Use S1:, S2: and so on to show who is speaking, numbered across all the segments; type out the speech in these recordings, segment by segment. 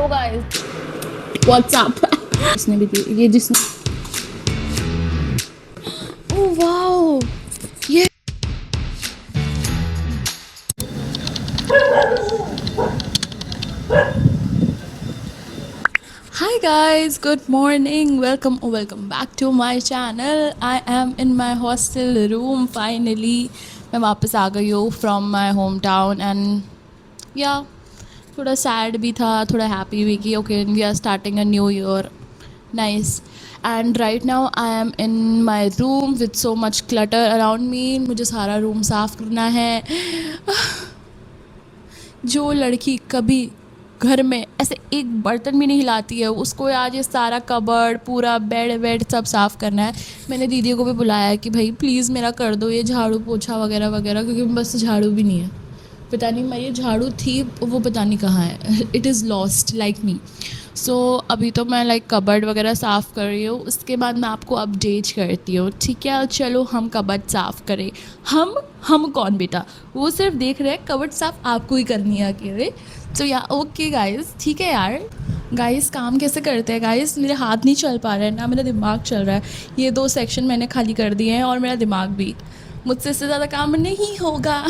S1: Hello guys, WhatsApp. इसने भी दी ये जिसने, ओह वाओ, ये Hi guys, good morning. Welcome back to my channel. I am in my hostel room finally. मैं वापस आ गई हूँ from my hometown and yeah, थोड़ा sad भी था, थोड़ा happy भी कि okay, we are starting a new year. Nice. And right now I am in my room with so much clutter around me. मुझे सारा रूम साफ़ करना है। जो लड़की कभी घर में ऐसे एक बर्तन भी नहीं हिलाती है, उसको आज ये सारा कबर्ड, पूरा बेड वेड सब साफ़ करना है। मैंने दीदी को भी बुलाया है कि भाई प्लीज़ मेरा कर दो ये झाड़ू पोछा वगैरह वगैरह, क्योंकि बस झाड़ू भी नहीं है। पता नहीं मेरी झाड़ू थी वो पता नहीं कहाँ है। It is lost like me. So अभी तो मैं लाइक कबर्ड वगैरह साफ़ कर रही हूँ, उसके बाद मैं आपको अपडेट करती हूँ, ठीक है। चलो हम कबर्ड साफ़ करें। हम कौन बेटा, वो सिर्फ देख रहे हैं, कबर्ड साफ़ आपको ही करनी है अकेले। तो या ओके गाइस, ठीक है यार। गाइस काम कैसे करते हैं गाइस, मेरे हाथ नहीं चल पा रहे हैं ना, मेरा दिमाग चल रहा है। ये 2 सेक्शन मैंने खाली कर दिए हैं और मेरा दिमाग भी। मुझसे इससे ज़्यादा काम नहीं होगा,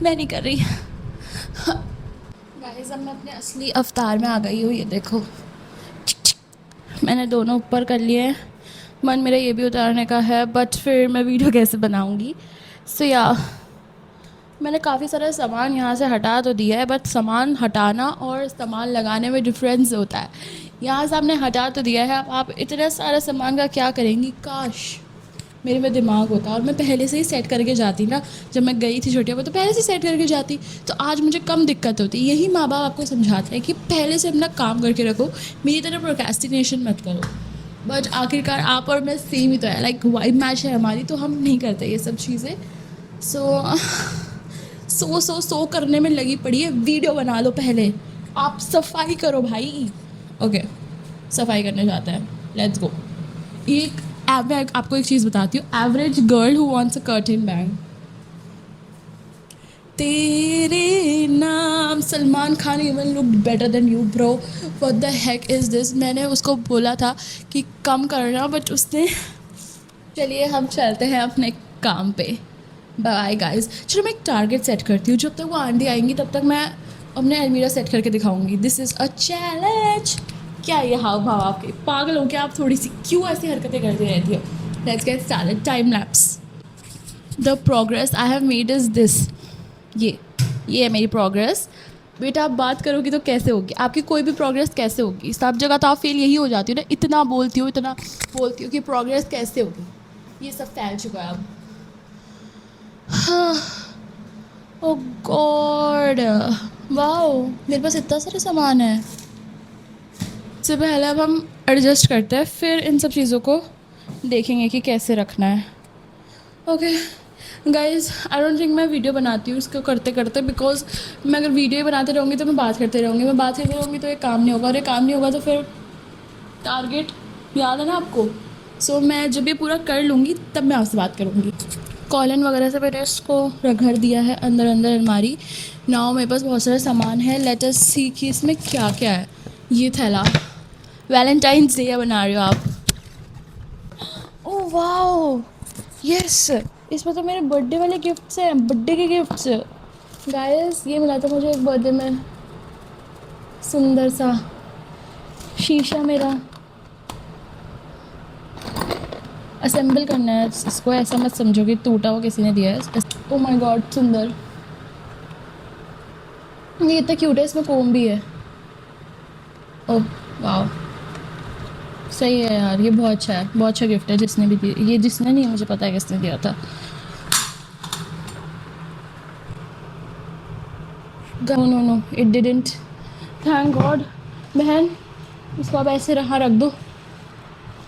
S1: मैं नहीं कर रही। गाइस अब मैं अपने असली अवतार में आ गई हूँ, ये देखो। मैंने दोनों ऊपर कर लिए हैं। मन मेरा ये भी उतारने का है, बट फिर मैं वीडियो कैसे बनाऊँगी। सो या मैंने काफ़ी सारा सामान यहाँ से हटा तो दिया है, बट सामान हटाना और सामान लगाने में डिफरेंस होता है। यहाँ से आपने हटा तो दिया है, अब आप इतना सारा सामान का क्या करेंगी। काश मेरे में दिमाग होता और मैं पहले से ही सेट करके जाती ना। जब मैं गई थी छोटिया पर तो पहले से सेट करके जाती, तो आज मुझे कम दिक्कत होती। यही माँ बाप आपको समझाते हैं कि पहले से अपना काम करके रखो, मेरी तरह प्रोक्रेस्टिनेशन मत करो। बट आखिरकार आप और मैं सेम ही तो है, लाइक वाइब मैच है हमारी, तो हम नहीं करते ये सब चीज़ें। सो करने में लगी पड़ी है। वीडियो बना लो पहले, आप सफाई करो भाई। ओके सफाई करने जाते हैं, लेट्स गो। मैं आपको एक चीज़ बताती हूँ। Average girl who wants a curtain bang, तेरे नाम Salman Khan even look better than you bro, what the heck is this. मैंने उसको बोला था कि कम करना, बट उसने। चलिए हम चलते हैं अपने काम पे। Bye guys. चलो मैं एक टारगेट सेट करती हूँ, जब तक वो आंटी आएंगी तब तक मैं अपने अलमीरा सेट करके दिखाऊंगी। This is a challenge. क्या ये हाव भाव आपके, पागल हो क्या आप? थोड़ी सी क्यों ऐसी हरकतें करती रहती हो। Let's get started. Time lapse. The progress I have made is this. ये है मेरी प्रोग्रेस। बेटा आप बात करोगी तो कैसे होगी आपकी कोई भी प्रोग्रेस, कैसे होगी? सब जगह तो आप फेल यही हो जाती हो ना, इतना बोलती हो कि प्रोग्रेस कैसे होगी। ये सब फैल चुका है अब। ओह गॉड, वाओ मेरे पास इतना सारा सामान है। सबसे पहले अब हम एडजस्ट करते हैं, फिर इन सब चीज़ों को देखेंगे कि कैसे रखना है। Okay guys, I don't think मैं वीडियो बनाती हूँ इसको करते करते, बिकॉज मैं अगर वीडियो बनाते रहूँगी तो मैं बात करते रहूँगी, मैं बात करते रहूँगी तो ये काम नहीं होगा, और ये काम नहीं होगा तो फिर टारगेट याद है ना आपको। सो मैं जब ये पूरा कर लूँगी तब मैं आपसे बात करूँगी। कॉलन वगैरह से मैंने इसको रगड़ दिया है अंदर अलमारी। नाउ मेरे पास बहुत सारा सामान है। लेट अस सी कि इसमें क्या क्या है। ये थैला, वैलेंटाइंस डे बना रहे हो आप? ओह वाओ, यस, इसमें तो मेरे बर्थडे वाले गिफ्ट्स हैं, बर्थडे के गिफ्ट्स। गाइस ये मिला था मुझे एक बर्थडे में, सुंदर सा शीशा मेरा। असेंबल करना है इसको, ऐसा मत समझो कि टूटा हुआ किसी ने दिया है। ओह माय गॉड सुंदर, ये इतना क्यूट है, इसमें कोम भी है। ओह वाह सही है यार, ये बहुत अच्छा है, बहुत अच्छा गिफ्ट है। जिसने भी दिया, ये जिसने नहीं, मुझे पता है किसने दिया था। No it didn't, thank God. बहन इसको अब ऐसे रहा रख दो।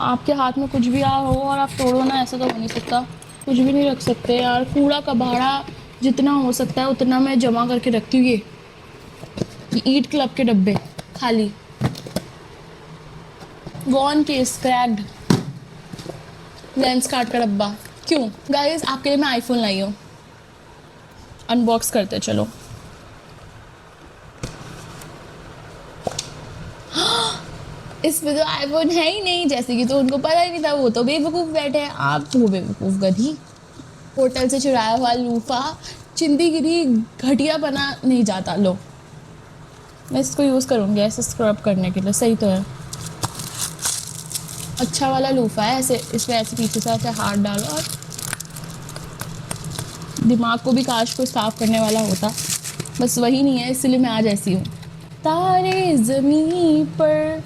S1: आपके हाथ में कुछ भी आ हो और आप तोड़ो ना, ऐसा तो हो नहीं सकता। कुछ भी नहीं रख सकते यार, कूड़ा कबाड़ा जितना हो सकता है उतना मैं जमा करके रखती हूँ। ये ईट क्लब के डब्बे खाली, वॉन केस क्रैक्ड, लेंस कार्ड का डब्बा। क्यों गाइस, आपके लिए मैं आईफोन लाई हूँ। अनबॉक्स करते चलो। इसमें तो आईफोन है ही नहीं, जैसे कि तो उनको पता ही नहीं था, वो तो बेवकूफ़ बैठे हैं, आप तो बेवकूफ़ गधी। होटल से चुराया हुआ लूफा, चिंदीगिरी घटिया बना नहीं जाता। लो, मैं इसको यूज़ करूँगी ऐसे स्क्रब करने के लिए, सही तो है। अच्छा वाला लूफा है, ऐसे इसमें ऐसे पीछे से ऐसे हाथ डालो और दिमाग को भी काश को साफ करने वाला होता, बस वही नहीं है, इसलिए मैं आज ऐसी हूँ। तारे ज़मीं पर।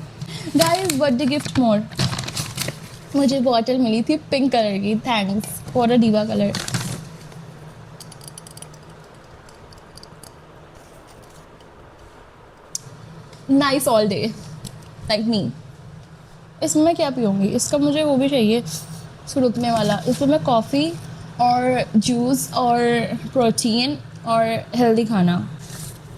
S1: गाइस, बर्थडे गिफ्ट मोड, मुझे बॉटल मिली थी पिंक कलर की, thanks for a diva colour. Nice all day like me. इसमें मैं क्या पीऊँगी, इसका मुझे वो भी चाहिए सुड़कने वाला, इसमें मैं कॉफ़ी और जूस और प्रोटीन और हेल्दी खाना।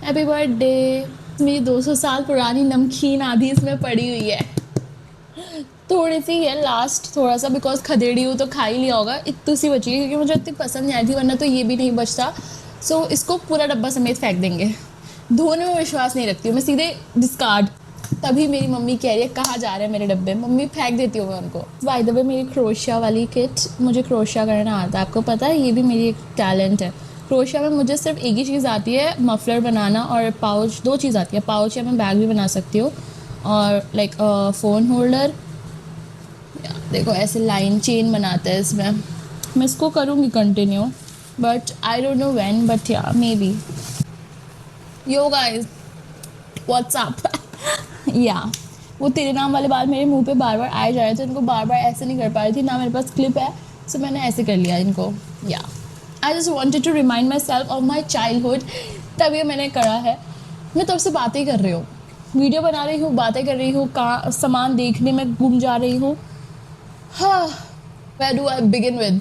S1: Happy birthday. मेरी 200 साल पुरानी नमकीन आधी इसमें पड़ी हुई है, थोड़ी सी है लास्ट, थोड़ा सा बिकॉज खदेड़ी हूँ तो खा ही लिया होगा, इतनी सी बची है क्योंकि मुझे इतनी पसंद नहीं आई थी, वरना तो ये भी नहीं बचता। सो इसको पूरा डब्बा समेत फेंक देंगे। धोने में विश्वास नहीं रखती हूँ मैं, सीधे डिस्कार्ड। तभी मेरी मम्मी कह रही है कहाँ जा रहे हैं मेरे डब्बे, मम्मी फेंक देती हूँ मैं उनको। बाय द वे, मेरी क्रोशिया वाली किट, मुझे क्रोशिया करना आता है, आपको पता है, ये भी मेरी एक टैलेंट है। क्रोशिया में मुझे सिर्फ एक ही चीज़ आती है, मफलर बनाना और पाउच, दो चीज़ आती है, पाउच या मैं बैग भी बना सकती हूँ, और लाइक फ़ोन होल्डर। देखो ऐसे लाइन चेन बनाते हैं इसमें, मैं इसको करूँगी continue, but I don't know when, but yeah maybe. Yo guys, what's up. या वो तेरे नाम वाले बाल मेरे मुंह पे बार बार आए जा रहे थे, उनको बार बार ऐसे नहीं कर पा रही थी ना, मेरे पास क्लिप है, सो मैंने ऐसे कर लिया इनको। या I just wanted to remind my self of my childhood, तब ये मैंने करा है। मैं तब से बातें ही कर रही हूँ, वीडियो बना रही हूँ, बातें कर रही हूँ, सामान देखने में घूम जा रही हूँ। हाँ, where do I begin with?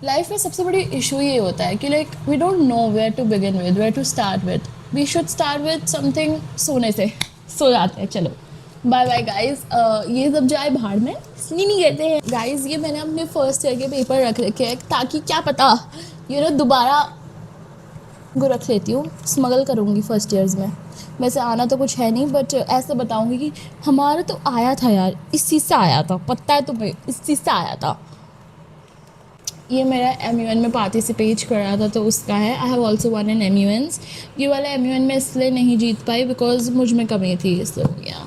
S1: Life में सबसे बड़ी इशू ये होता है कि like we don't know where to begin with, where to start with. We should start with something, सोने से। सो जाते हैं, चलो बाय बाय गाइस। ये सब जाए भाड़ में, इसलिए नहीं कहते हैं गाइस। ये मैंने अपने फर्स्ट ईयर के पेपर रख रखे हैं ताकि क्या पता दोबारा को रख लेती हूँ, स्मगल करूँगी फर्स्ट ईयर्स में। वैसे आना तो कुछ है नहीं, बट ऐसे बताऊँगी कि हमारा तो आया था यार, इस चीज़ से आया था, पता है तुम्हें, इस चीज़ से आया था। ये मेरा MUN में पार्टिसिपेट कर रहा था तो उसका है। I have also one in MUNs। ये वाला MUN में इसलिए नहीं जीत पाई बिकॉज मुझ में कमी थी, इसलिए या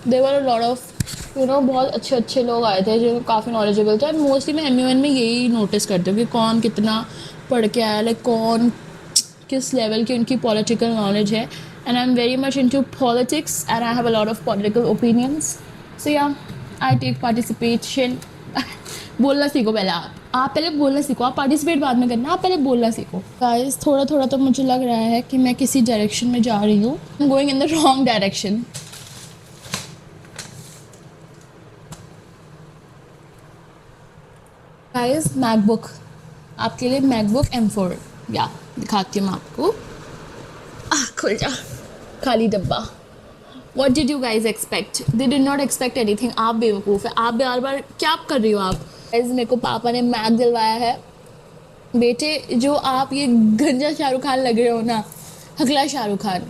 S1: देवर अ लॉट ऑफ बहुत अच्छे अच्छे लोग आए थे जो काफ़ी नॉलेजेबल थे। मोस्टली मैं MUN में यही नोटिस करती हूँ कि कौन कितना पढ़ के आया, लाइक कौन किस लेवल की उनकी पॉलिटिकल नॉलेज है। And I am very much into politics and I have a lot of political opinions, so yeah I take participation. बोलना सीखो पहले, आप पहले बोलना सीखो, आप पार्टिसिपेट बाद में करना, आप पहले बोलना सीखो। गाइस, थोड़ा थोड़ा तो मुझे लग रहा है कि मैं किसी डायरेक्शन में जा रही हूँ, आई am going in the wrong direction. Guys, MacBook आपके लिए, मैकबुक M4 या दिखाती हूँ मैं आपको। खुल जा, खाली डब्बा। What did you guys expect? They did not expect anything. आप बेवकूफ़ है, आप बार बार क्या कर रही हो आप। गाइस, मेरे को पापा ने मैक दिलवाया है। बेटे, जो आप ये गंजा शाहरुख खान लग रहे हो ना, हकला शाहरुख खान,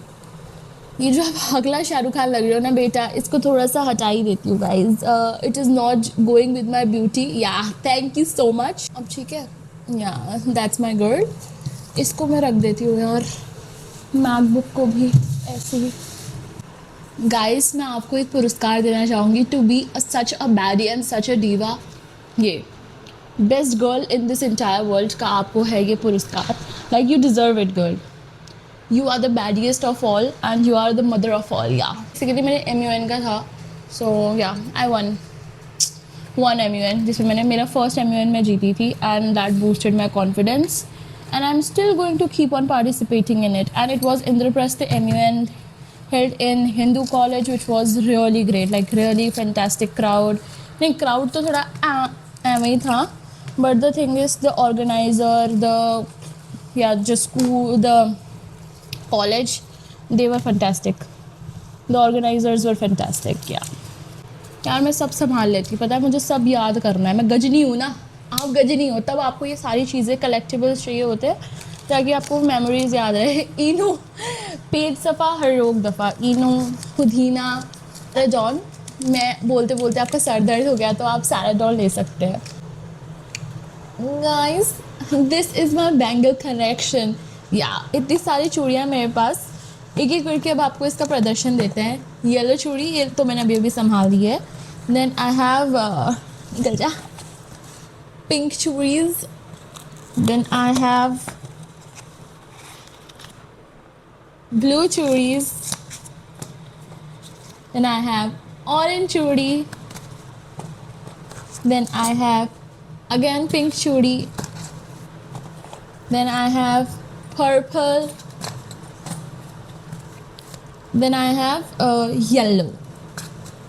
S1: ये जो आप हकला शाहरुख खान लग रहे हो ना बेटा, इसको थोड़ा सा हटा ही देती हूँ guys. It is not going with my beauty. या थैंक यू सो मच। अब ठीक है, या दैट्स माई गर्ल। इसको मैं रख देती हूँ यार, मैकबुक को भी ऐसे ही। गाइस, मैं आपको एक पुरस्कार देना चाहूँगी, to be such a baddie and such a diva. ये best girl in this entire world का आपको है ये पुरस्कार। Like you deserve it girl, you are the baddest of all and you are the mother of all. Yeah basically मेरे MUN का था, सो yeah I one MUN जिसमें मैंने मेरा फर्स्ट MUN में जीती थी, and that boosted my confidence and I am still going to keep on participating in it. And it was Indraprastha MUN held in Hindu college, which was really great, like really fantastic crowd. नहीं, crowd तो थोड़ा ऐਵੇਂ ही था, but the thing is the organizer, the school, the college, they were fantastic. The organizers were fantastic. यार मैं सब संभाल लेती, पता है मुझे सब याद करना है, मैं गजनी हूँ ना, आप गजनी हो, तब आपको ये सारी चीज़ें कलेक्टिबल्स चाहिए होते हैं ताकि आपको मेमोरीज याद रहे। इनो पेज सफ़ा हर रोग दफ़ा, इनो पुदीना सैराडोन, मैं बोलते बोलते आपका सर दर्द हो गया तो आप सैराडोन ले सकते हैं। Guys, this is my bangle collection. या इतनी सारी चूड़ियाँ मेरे पास, एक एक करके अब आपको इसका प्रदर्शन देते हैं। येलो चूड़ी, ये तो मैंने अभी अभी संभाली है। देन आई हैव निकल जा, पिंक चूड़ीज। Then I have blue churis, then I have orange chudi, then I have again pink chudi, then I have purple, then I have yellow।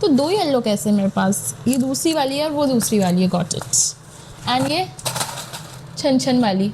S1: तो दो येलो कैसे मेरे पास, ये दूसरी वाली है और वो दूसरी वाली है, गॉट इट। एंड ये छन छन वाली।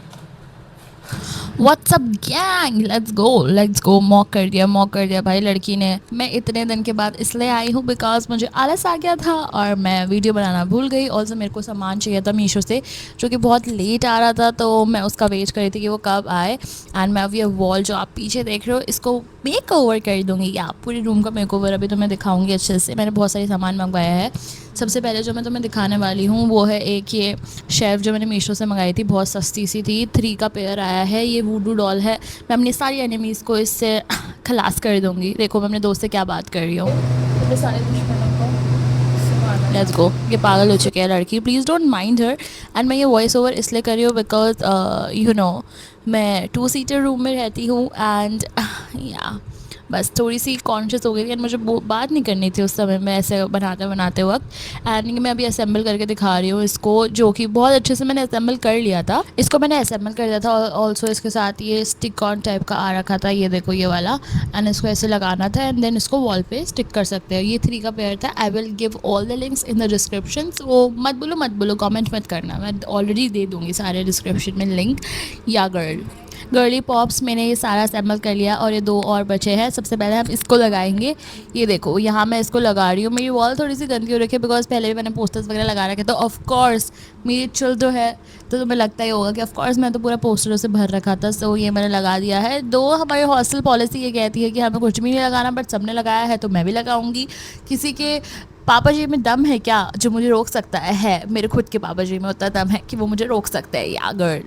S1: WhatsApp gang, let's go. Mock कर दिया भाई लड़की ने। मैं इतने दिन के बाद इसलिए आई हूँ बिकॉज मुझे आलस आ गया था और मैं वीडियो बनाना भूल गई। ऑल्सो मेरे को सामान चाहिए था मीशो से जो कि बहुत लेट आ रहा था, तो मैं उसका वेट कर रही थी कि वो कब आए। एंड मैं अब ये वॉल जो आप पीछे देख रहे हो इसको मेक ओवर कर दूँगी, या पूरे रूम का मेक ओवर अभी तो मैं दिखाऊँगी अच्छे से। मैंने बहुत सारी सामान मंगवाया है। सबसे पहले जो मैं तुम्हें दिखाने वाली हूँ वो है एक ये शेफ़ जो मैंने मीशो से मंगाई थी, बहुत सस्ती सी थी। 3 का पेयर आया है। ये वूडू डॉल है। मैं अपनी सारी एनिमीज़ को इससे खलास कर दूँगी। देखो मैं अपने दोस्त से क्या बात कर रही हूँ। अपने सारे दुश्मनों को लेट्स गो। ये पागल हो चुकी है लड़की, please don't mind her. And मैं ये वॉइस ओवर इसलिए कर रही हूँ बिकॉज यू नो मैं 2 सीटर रूम में रहती हूँ एंड या बस थोड़ी सी कॉन्शियस हो गई थी एंड मुझे बात नहीं करनी थी उस समय में ऐसे बनाते वक्त। एंड मैं अभी असेंबल करके दिखा रही हूँ इसको, जो कि बहुत अच्छे से मैंने असेंबल कर लिया था। इसको मैंने असेंबल कर दिया था। ऑल्सो इसके साथ ये स्टिक ऑन टाइप का आ रखा था, ये देखो ये वाला। एंड इसको ऐसे लगाना था एंड देन इसको वॉल पे स्टिक कर सकते हैं। ये 3 का पेयर था। I will give all the links in the description. वो मत बोलो कॉमेंट मत करना, मैं ऑलरेडी दे दूँगी सारे डिस्क्रिप्शन में लिंक। या गर्ली पॉप्स मैंने ये सारा असेंबल कर लिया और ये 2 और बचे हैं। सबसे पहले हम इसको लगाएंगे। ये देखो यहाँ मैं इसको लगा रही हूँ। मेरी वॉल थोड़ी सी गंदी हो रखी है बिकॉज पहले भी मैंने पोस्टर्स वगैरह लगा रखे, तो ऑफकोर्स मेरी चिल तो है, तो तुम्हें लगता ही होगा कि ऑफकोर्स मैं तो पूरा पोस्टरों से भर रखा था। सो ये मैंने लगा दिया है। हमारी हॉस्टल पॉलिसी ये कहती है कि हमें कुछ भी नहीं लगाना, बट सबने लगाया है तो मैं भी लगाऊंगी। किसी के पापा जी में दम है क्या जो मुझे रोक सकता है? मेरे खुद के पापा जी में उतना दम है कि वो मुझे रोक सकते हैं। या गर्ल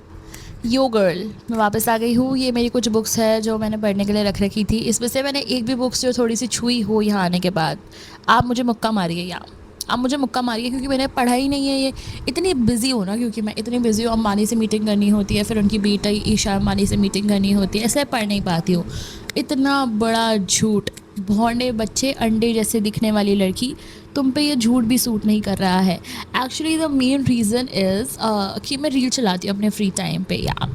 S1: मैं वापस आ गई हूँ। ये मेरी कुछ बुक्स है जो मैंने पढ़ने के लिए रख रखी थी। इसमें से मैंने एक भी बुक्स जो थोड़ी सी छुई हो यहाँ आने के बाद, आप मुझे मुक्का मारिए क्योंकि मैंने पढ़ा ही नहीं है। ये इतनी बिजी हो ना, क्योंकि मैं इतनी बिजी हूँ। अम्बानी से मीटिंग करनी होती है, फिर उनकी बेटी ईशा अम्बानी से मीटिंग करनी होती है, इसलिए पढ़ नहीं पाती हूँ। इतना बड़ा झूठ, भौंडे बच्चे अंडे जैसे दिखने वाली लड़की, तुम पे ये झूठ भी सूट नहीं कर रहा है। Actually the main reason is कि मैं रील चलाती हूँ अपने फ्री टाइम पे, या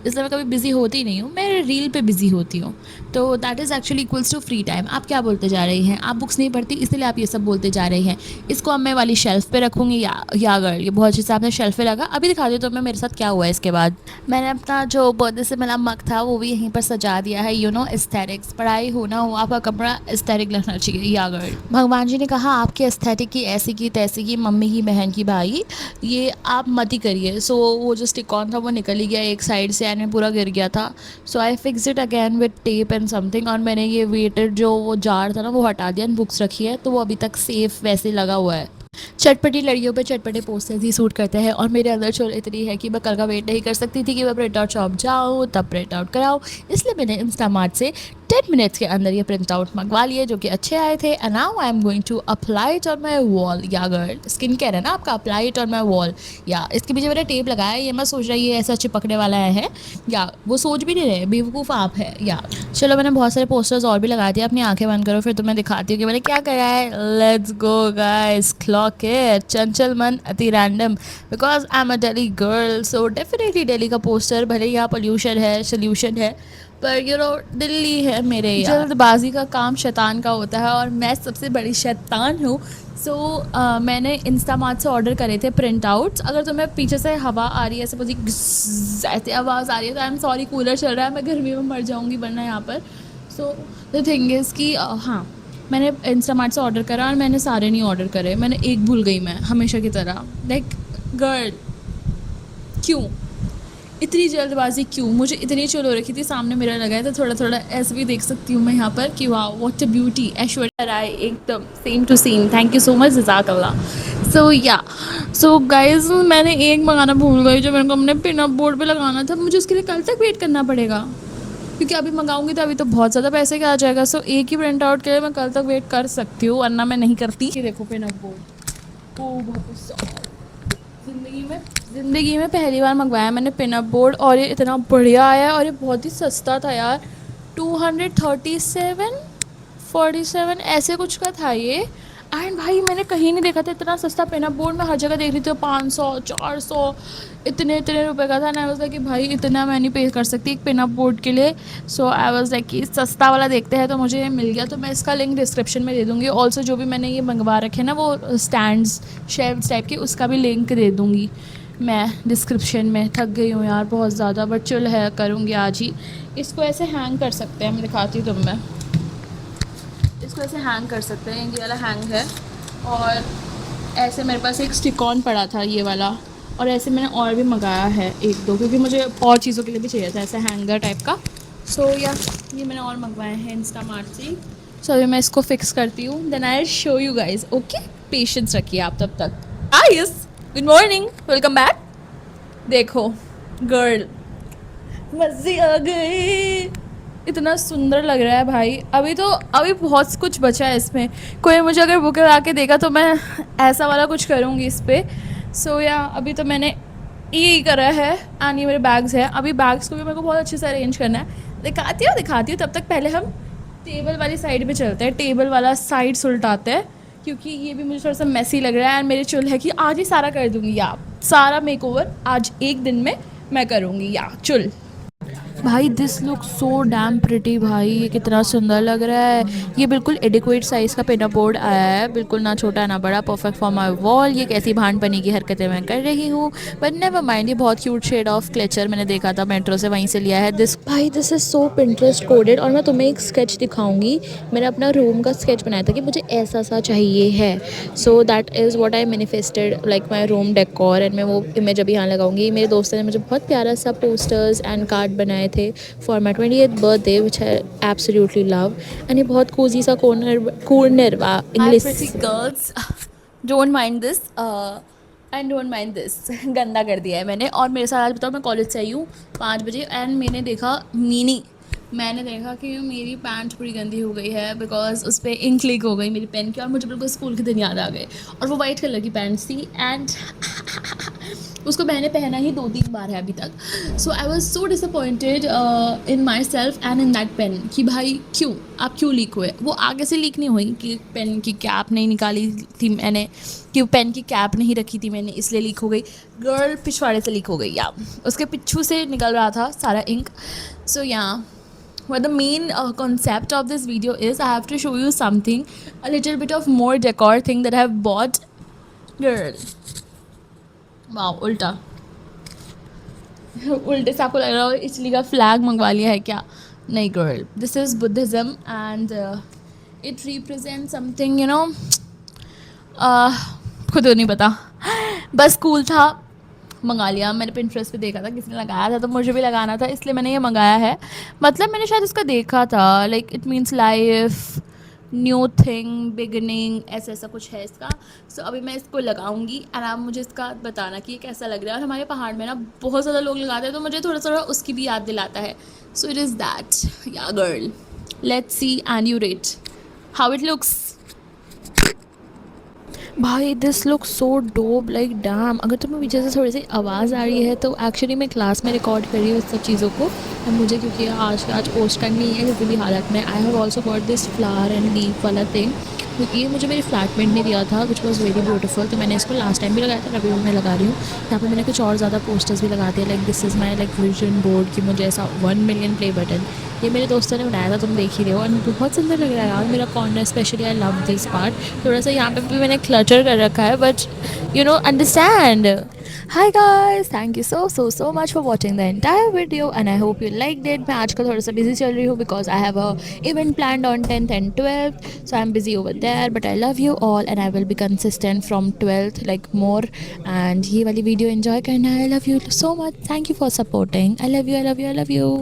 S1: इसलिए मैं कभी बिज़ी होती नहीं हूँ, मैं रील पे बिज़ी होती हूँ। तो that is actually equals to free time. आप क्या बोलते जा रही हैं? आप बुक्स नहीं पढ़ती इसलिए आप ये सब बोलते जा रही हैं। इसको अब मैं वाली शेल्फ़ पे रखूँगी। या गर्ल, ये बहुत अच्छे से आपने शेल्फ़ पे लगा। अभी दिखा दो तो मैं मेरे साथ क्या हुआ है इसके बाद। मैंने अपना जो बर्थडे से मिला मग था वो भी यहीं पर सजा दिया है। यू नो एस्थेटिक्स, पढ़ाई हो ना हो आपका कपड़ा एस्थेटिक लगना चाहिए। या गर्ल, भगवान जी ने कहा आपके एस्थेटिक की ऐसी की तैसी की, मम्मी की बहन की भाई, ये आप मत ही करिए। सो वो जो स्टिक ऑन था वो निकल ही गया एक साइड से एंड पूरा गिर गया था। So I fix it again with tape and something. और मैंने ये वेटेड जो वो जार था ना वो हटा दिया, बुक्स रखी है, तो वो अभी तक सेफ वैसे लगा हुआ है। चटपटी लड़कियों पे चटपटे पोस्टर्स ही सूट करते हैं और मेरे अंदर चोर इतनी है कि मैं कल का वेट नहीं कर सकती थी कि मैं प्रिंट आउट शॉप जाऊँ तब प्रिंट आउट कराऊँ। इसलिए मैंने इंस्टामार्ट से 10 मिनट्स के अंदर ये प्रिंट आउट मंगवा लिए जो कि अच्छे आए थे। And now I am going to apply it on my wall. Yeah girl, skin care है ना आपका, apply it on my wall. या इसके पीछे मैंने टेप लगाया है, ये मैं सोच रही है ऐसा चिपकने वाला है, या वो सोच भी नहीं रहे, बेवकूफ़ आप है। या चलो मैंने बहुत सारे पोस्टर्स और भी लगा दिए। अपनी आंखें बंद करो फिर तुम्हें दिखाती हूँ कि मैंने क्या करा है। Let's go guys, clock it. चंचल मन अति random because I am a Delhi girl, so definitely Delhi का पोस्टर, भले यहाँ पोल्यूशन है सोल्यूशन है, पर यू नो दिल्ली है मेरे। जल्दबाजी का काम शैतान का होता है और मैं सबसे बड़ी शैतान हूँ। सो मैंने इंस्टामार्ट से ऑर्डर करे थे प्रिंट आउट्स। अगर तुम्हें पीछे से हवा आ रही है, सपोज ऐसे आवाज़ आ रही है, तो आई एम सॉरी, कूलर चल रहा है, मैं गर्मी में मर जाऊँगी वरना यहाँ पर। सो द थिंग इज़ कि हाँ, मैंने इंस्टामार्ट से ऑर्डर करा और मैंने सारे नहीं ऑर्डर करे, मैंने एक भूल गई मैं हमेशा की तरह। लाइक गर्ल, क्यों इतनी जल्दबाजी क्यों? मुझे इतनी चुल हो रखी थी, सामने मिरर लगा है तो थोड़ा थोड़ा ऐसे भी देख सकती हूँ मैं यहाँ पर कि वाह what a beauty. Aishwarya Rai एकदम same to same. Thank you so much, जज़ाकल्लाह। सो या सो गाइज, मैंने एक मंगाना भूल गई जो मेरे को अपने पिन अप बोर्ड पे लगाना था। मुझे उसके लिए कल तक वेट करना पड़ेगा क्योंकि अभी मंगाऊंगी तो अभी तो बहुत ज़्यादा पैसे का आ जाएगा। सो एक ही प्रिंट आउट के लिए मैं कल तक वेट कर सकती हूँ, वरना मैं नहीं करती। ये देखो पिन अप बोर्ड, ओ बहुत ज़िंदगी में पहली बार मंगवाया मैंने पिन अप बोर्ड, और ये इतना बढ़िया आया है और ये बहुत ही सस्ता था यार। 237 47 ऐसे कुछ का था ये। एंड भाई मैंने कहीं नहीं देखा था इतना सस्ता पिन अप बोर्ड। मैं हर जगह देख रही थी 500 400 इतने इतने रुपए का था ना। आई वाज लाइक कि भाई इतना मैं नहीं पे कर सकती एक पिन अप बोर्ड के लिए। सो आई वाज लाइक कि सस्ता वाला देखते हैं, तो मुझे ये मिल गया। तो मैं इसका लिंक डिस्क्रिप्शन में दे दूँगी। ऑल्सो जो भी मैंने ये मंगवा रखे ना वो स्टैंड्स शेल्फ्स टाइप के, उसका भी लिंक दे दूँगी मैं डिस्क्रिप्शन में। थक गई हूँ यार बहुत ज़्यादा, बट चल है करूँगी आज ही। इसको ऐसे हैंग कर सकते हैं, मैं दिखाती हूँ तुम्हें। इसको ऐसे हैंग कर सकते हैं, ये वाला हैंग है। और ऐसे मेरे पास एक स्टिक ऑन पड़ा था ये वाला, और ऐसे मैंने और भी मंगाया है एक दो, क्योंकि मुझे और चीज़ों के लिए भी चाहिए था ऐसे हैंगर टाइप का। सो या ये मैंने और मंगवाए हैं इंस्टामार्ट से। सो अभी मैं इसको फिक्स करती हूँ, then I show you guys. Okay, patience रखिए आप तब तक। Guys good morning, welcome back. देखो गर्ल, मज़े आ गए। इतना सुंदर लग रहा है भाई। अभी बहुत कुछ बचा है इसमें। कोई मुझे अगर बुक ला के देगा तो मैं ऐसा वाला कुछ करूँगी इस पर। सो या अभी तो मैंने यही करा है। एंड ये मेरे बैग्स हैं। अभी बैग्स को भी मेरे को बहुत अच्छे से अरेंज करना है। दिखाती हूँ। तब तक पहले हम टेबल वाली साइड में चलते हैं। टेबल वाला साइड सुलटाते हैं, क्योंकि ये भी मुझे थोड़ा सा मेसी लग रहा है। एंड मेरे चुल है कि आज ही सारा कर दूँगी, या सारा मेकओवर आज एक दिन में मैं करूँगी। या चुल भाई, this look so damn pretty. भाई ये कितना सुंदर लग रहा है। ये बिल्कुल एडिक्वेट साइज़ का पिन अप बोर्ड आया है, बिल्कुल ना छोटा ना बड़ा, परफेक्ट फॉर माय वॉल। ये कैसी भानपनी की हरकतें मैं कर रही हूँ, बट नेवर माइंड। ये बहुत क्यूट शेड ऑफ क्लेचर मैंने देखा था मेट्रो से, वहीं से लिया है। This is so Pinterest coded. और मैं तुम्हें एक स्केच दिखाऊंगी। मैंने अपना रूम का स्केच बनाया था कि मुझे ऐसा सा चाहिए है। So that is what I manifested like my room decor. And मैं वो इमेज अभी यहाँ लगाऊंगी। मेरे दोस्तों ने मुझे बहुत प्यारा सा पोस्टर्स एंड कार्ड बनाए थे for my 28th birthday, which I absolutely love. And ये बहुत कोजी सा corner English girls, don't mind this and don't mind this. गंदा कर दिया है मैंने। और मेरे साथ आज बताओ, मैं कॉलेज से आई हूँ 5 बजे एंड मैंने देखा कि मेरी पैंट पूरी गंदी हो गई है, बिकॉज उस पर इंक लीक हो गई मेरी पेन की, और मुझे बिल्कुल स्कूल के दिन याद आ गए। और वो वाइट कलर की पैंट्स थी एंड उसको मैंने पहना ही 2-3 बार है अभी तक। So I was so disappointed in myself and in that pain कि भाई क्यों लीक हुए। वो आगे से लीक नहीं हुई कि पेन की कैप नहीं निकाली थी मैंने, कि पेन की कैप नहीं रखी थी मैंने, इसलिए लीक हो गई। गर्ल पिछवाड़े से लीक हो गई, या उसके पिछू से निकल रहा था सारा इंक। सो या what the main concept of this video is, I have to show you something, a little bit of more decor thing that I have bought. Girl, wow, उल्टा उल्टे से आपको लग रहा हो इटली का फ्लैग मंगवा लिया है क्या? नहीं girl, this is Buddhism and it represent something, you know, खुद नहीं पता, बस कूल था, मंगा लिया। मैंने पिंटरेस्ट पे देखा था, किसी ने लगाया था तो मुझे भी लगाना था, इसलिए मैंने ये मंगाया है। मतलब मैंने शायद इसका देखा था, like it means life, new thing, beginning, ऐसा कुछ है इसका। सो अभी मैं इसको लगाऊंगी एंड आप मुझे इसका बताना कि ये कैसा लग रहा है। और हमारे पहाड़ में ना बहुत ज़्यादा लोग लगाते हैं, तो मुझे थोड़ा थोड़ा उसकी भी याद दिलाता है। So it is that, yeah girl, let's see and you rate how it looks. भाई this look so dope, like damn. अगर तुम्हें पीछे से थोड़ी सी आवाज़ आ रही है तो एक्चुअली मैं क्लास में रिकॉर्ड कर रही हूँ इस सब चीज़ों को। और मुझे क्योंकि आज पोस्ट करनी है किसी भी हालत में। I have also got this flower and leaf वाला थिंग, क्योंकि ये मुझे मेरी फ्लैटमेट ने दिया था, विच वॉज़ वेरी ब्यूटीफुल। तो मैंने इसको लास्ट टाइम भी लगाया था, अभी मैं लगा रही हूँ। यहाँ पे मैंने कुछ और ज़्यादा पोस्टर्स भी लगा दिए, like this is my like vision board कि मुझे ऐसा 1 मिलियन प्ले बटन। ये मेरे दोस्तों ने बनाया था, तुम देख ही रहे हो, और बहुत सुंदर लग रहा है यार मेरा corner. Specially I love this part. थोड़ा सा यहाँ पे भी मैंने क्लटर कर रखा है, but you know understand
S2: hi guys, thank you so much for watching the entire video and I hope you like it. मैं आजकल थोड़ा सा बिजी चल रही हूँ because I have a event plan on 10th and 12th, so I am busy over there, but I love you all and I will be consistent from 12th like more. And ये वाली video enjoy करना। आई love you so much, thank you for supporting. I love you, I love you, I love you.